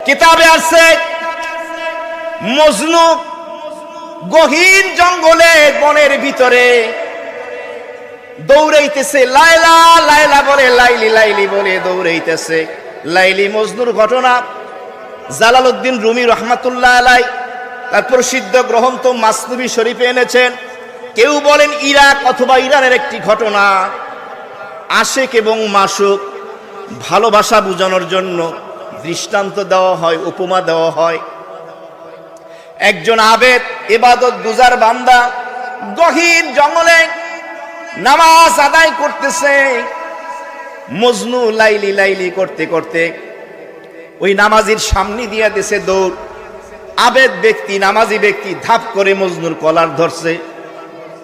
কিতাবে আছে মজনু গহীন জঙ্গলে বনের ভিতরে দৌড়াইতেছে, লাইলা লাইলা বলে, লাইলি লাইলি বলে দৌড়াইতেছে। লাইলি মজনুর ঘটনা জালালউদ্দিন রুমি রহমাতুল্লাহ আলাই তার প্রসিদ্ধ গ্রন্থ মাসনবী শরীফে এনেছেন। কেউ বলেন ইরাক অথবা ইরানের একটি ঘটনা। আশেক এবং মাসুক ভালোবাসা বোঝানোর জন্য দৃষ্টান্ত দেওয়া হয়, উপমা দেওয়া হয়। একজন আবেদ ইবাদত গুজার বান্দা গহীন জঙ্গলে নামাজ আদায় করতেছে। মজনু লাইলি লাইলি করতে করতে ওই নামাজির সামনে দিয়ে দিছে দৌড়। আবেদ ব্যক্তি, নামাজি ব্যক্তি ধাপ করে মজনুর কলার ধরছে।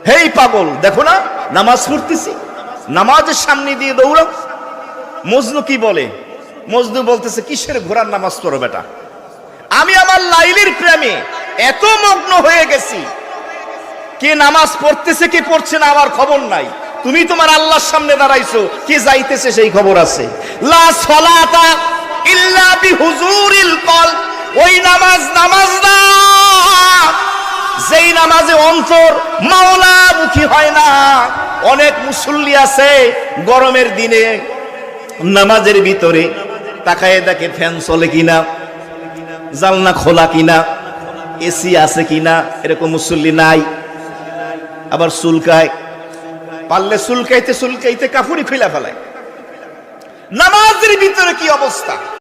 হেই পাগল, দেখো না নামাজ পড়তেছি, নামাজের সামনে দিয়ে দৌড়াও। মজনু কি বলে? মজনু বলতেছে, কিসের ঘোড়ার নামাজ পড়ো বেটা, আমি আমার লাইলির প্রেমে এত মগ্ন হয়ে গেছি, কে নামাজ পড়তেছে কে পড়ছে না আমার খবর নাই। তুমি তোমার আল্লাহর সামনে দাঁড়াইছো, কে যাইতেছে সেই খবর আছে। লা সালাতা ইল্লা বিহুজুরিল কলব, ওই নামাজ নামাজ না যেই নামাজে অন্তর মাওলামুখী হয় না। অনেক মুসল্লি আছে গরমের দিনে নামাজের ভিতরে তাকায় দেখে ফ্যান চলে কিনা, জানলা খোলা কিনা, এসি আছে কিনা, এরকম মুসল্লি নাই। আবার চুলকায়, পারলে চুলকাইতে চুলকাইতে কাপড়ই খুলে ফেলায়। নামাজের ভিতরে কি অবস্থা!